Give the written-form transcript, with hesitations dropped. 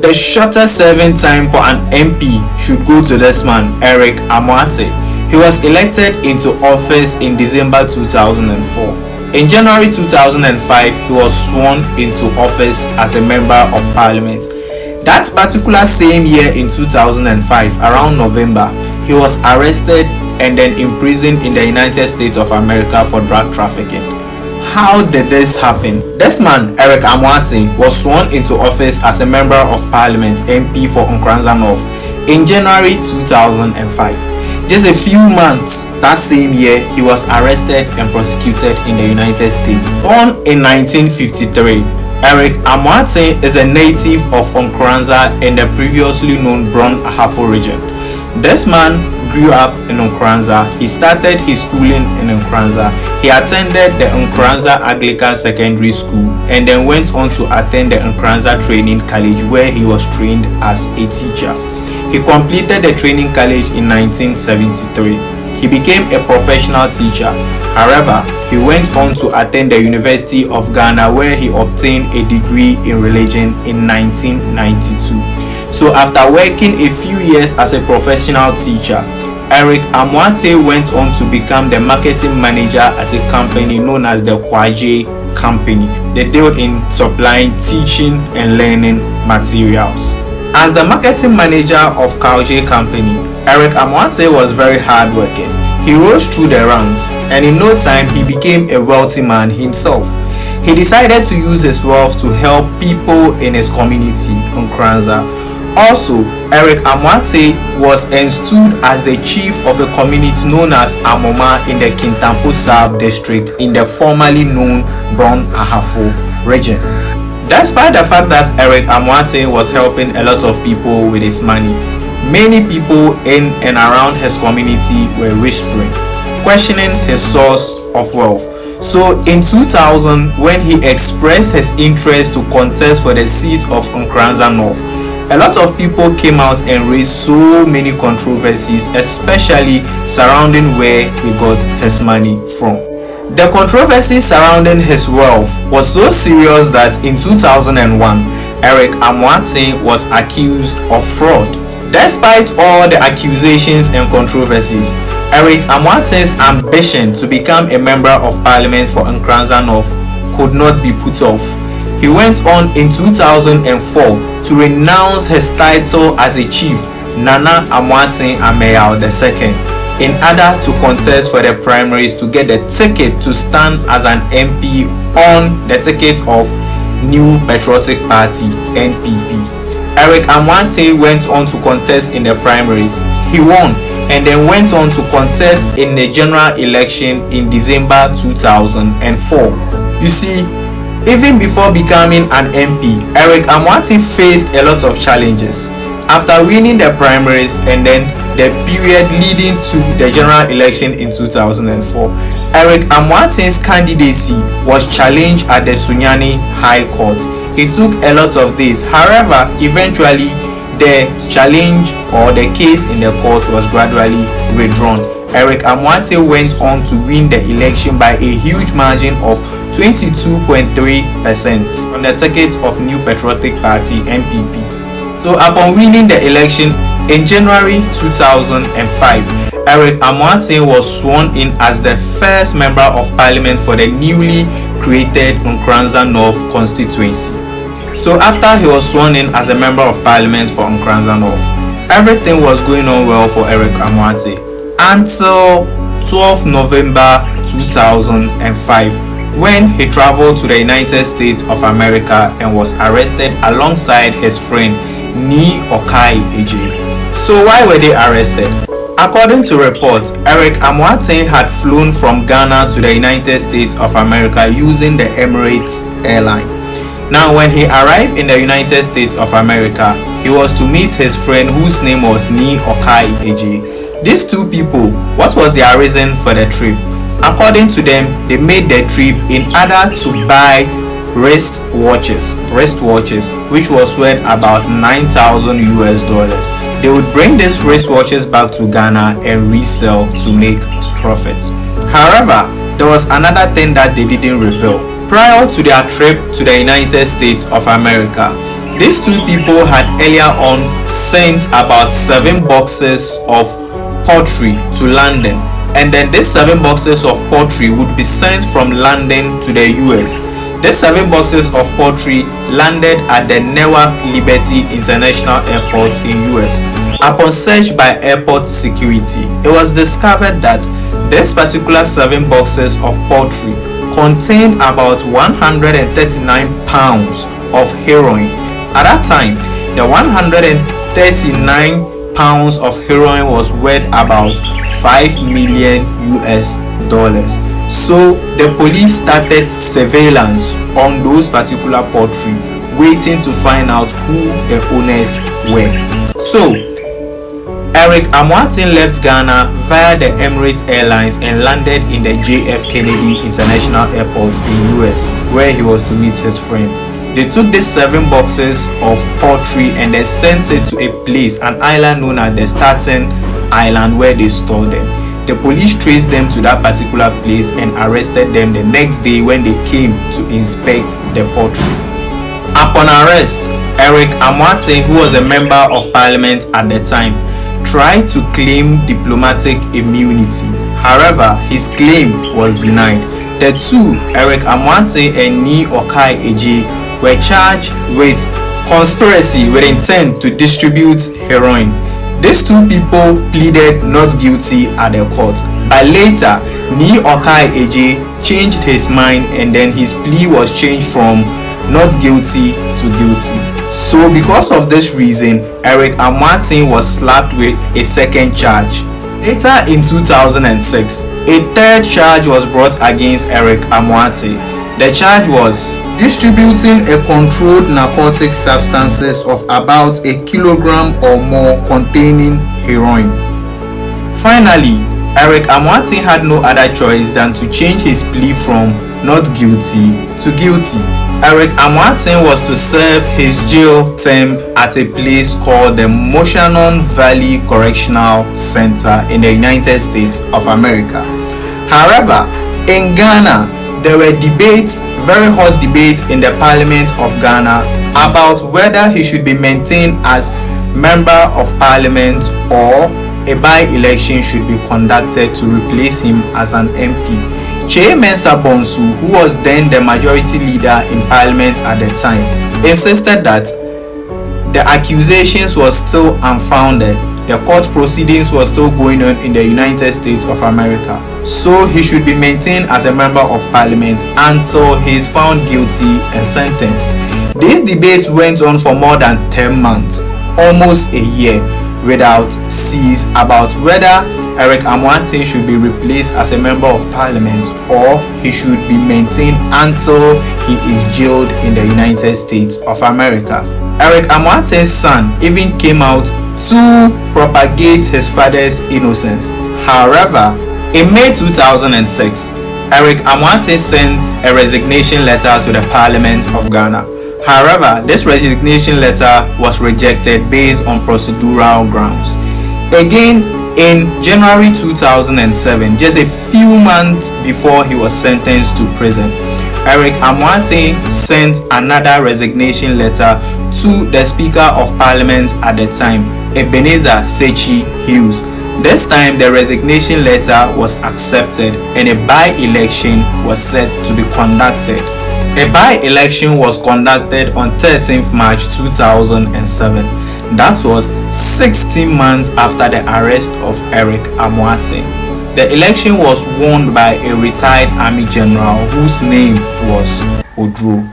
The shortest serving time for an MP should go to this man, Eric Amoateng. He was elected into office in December 2004. In January 2005, he was sworn into office as a member of parliament. That particular same year in 2005, around November, he was arrested and then imprisoned in the United States of America for drug trafficking. How did this happen? This man, Eric Amoateng, was sworn into office as a member of parliament MP for Nkoranza North in January 2005. Just a few months that same year, he was arrested and prosecuted in the United States. Born in 1953, Eric Amoateng is a native of Nkoranza in the previously known Brown Ahafo region. This man grew up in Nkoranza. He started his schooling in Nkoranza. He attended the Nkoranza Anglican Secondary School and then went on to attend the Nkoranza Training College, where he was trained as a teacher. He completed the training college in 1973. He became a professional teacher. However, he went on to attend the University of Ghana, where he obtained a degree in religion in 1992. So after working a few years as a professional teacher, Eric Amoateng went on to become the marketing manager at a company known as the Okai Adjei company. They dealt in supplying teaching and learning materials. As the marketing manager of Okai Adjei company, Eric Amoateng was very hardworking. He rose through the ranks, and in no time he became a wealthy man himself. He decided to use his wealth to help people in his community, Nkoranza. Also, Eric Amoateng was installed as the chief of a community known as Amoma in the Kintampo South district in the formerly known Brown Ahafo region. Despite the fact that Eric Amoateng was helping a lot of people with his money, many people in and around his community were whispering, questioning his source of wealth. So in 2000, when he expressed his interest to contest for the seat of Nkoranza North, a lot of people came out and raised so many controversies, especially surrounding where he got his money from. The controversy surrounding his wealth was so serious that in 2001, Eric Amoateng was accused of fraud. Despite all the accusations and controversies, Eric Amoateng's ambition to become a member of parliament for Nkoranza North could not be put off. He went on in 2004 to renounce his title as a chief, Nana Amoateng Ameyao II, in order to contest for the primaries to get the ticket to stand as an MP on the ticket of New Patriotic Party (NPP). Eric Amoateng went on to contest in the primaries. He won and then went on to contest in the general election in December 2004. You see, even before becoming an MP, Eric Amoateng faced a lot of challenges. After winning the primaries and then the period leading to the general election in 2004, Eric Amoateng's candidacy was challenged at the Sunyani High Court. It took a lot of days. However, eventually the challenge or the case in the court was gradually withdrawn. Eric Amoateng went on to win the election by a huge margin of 22.3% on the ticket of New Patriotic Party (NPP). So upon winning the election in January 2005, Eric Amoateng was sworn in as the first member of parliament for the newly created Nkoranza North constituency. So after he was sworn in as a member of parliament for Nkoranza North, everything was going on well for Eric Amoateng until 12 November 2005, when he traveled to the United States of America and was arrested alongside his friend Nii Okai Adjei. So why were they arrested? According to reports, Eric Amoateng had flown from Ghana to the United States of America using the Emirates airline. Now when he arrived in the United States of America, he was to meet his friend whose name was Nii Okai Adjei. These two people, what was their reason for the trip? According to them, they made the trip in order to buy wrist watches, which was worth about $9,000. They would bring these wristwatches back to Ghana and resell to make profits. However, there was another thing that they didn't reveal. Prior to their trip to the United States of America, These two people had earlier on sent about 7 boxes of pottery to London, and then these 7 boxes of pottery would be sent from London to the US. These 7 boxes of pottery landed at the Newark Liberty International Airport in US. Upon search by airport security, it was discovered that this particular 7 boxes of pottery contained about 139 pounds of heroin. At that time, the 139 pounds of heroin was worth about 5 million US dollars. So the police started surveillance on those particular pottery, waiting to find out who the owners were. So Eric Amoateng left Ghana via the Emirates Airlines and landed in the JF Kennedy International Airport in US, where he was to meet his friend. They took these 7 boxes of pottery and they sent it to a place, an island known as the Staten Island, where they stored them. The police traced them to that particular place and arrested them the next day when they came to inspect the pottery. Upon arrest, Eric Amoateng, who was a member of parliament at the time, tried to claim diplomatic immunity. However, his claim was denied. The two, Eric Amoateng and Nii Okai Adjei, were charged with conspiracy with intent to distribute heroin. These two people pleaded not guilty at the court, but later Nii Okai Adjei changed his mind and then his plea was changed from not guilty to guilty. So because of this reason, Eric Amoateng was slapped with a second charge. Later in 2006, a third charge was brought against Eric Amoateng. The charge was distributing a controlled narcotic substances of about a kilogram or more containing heroin. Finally, Eric Amoateng had no other choice than to change his plea from not guilty to guilty. Eric Amoateng was to serve his jail term at a place called the Moshannon Valley Correctional Center in the United States of America. However, in Ghana, there were debates, very hot debates in the Parliament of Ghana about whether he should be maintained as Member of Parliament or a by-election should be conducted to replace him as an MP. Mensa Bonsu, who was then the majority leader in Parliament at the time, insisted that the accusations were still unfounded. The court proceedings were still going on in the United States of America, so he should be maintained as a member of parliament until he is found guilty and sentenced. These debates went on for more than 10 months, almost a year, without cease about whether Eric Amoateng should be replaced as a member of parliament or he should be maintained until he is jailed in the United States of America. Eric Amoateng's son even came out to propagate his father's innocence. However, in May 2006, Eric Amoateng sent a resignation letter to the Parliament of Ghana. However, this resignation letter was rejected based on procedural grounds. Again, in January 2007, just a few months before he was sentenced to prison, Eric Amoateng sent another resignation letter to the Speaker of Parliament at the time, Ebenezer Sechi Hughes. This time the resignation letter was accepted and a by-election was set to be conducted. A by-election was conducted on 13th March 2007. That was 16 months after the arrest of Eric Amoateng. The election was won by a retired army general whose name was Odro.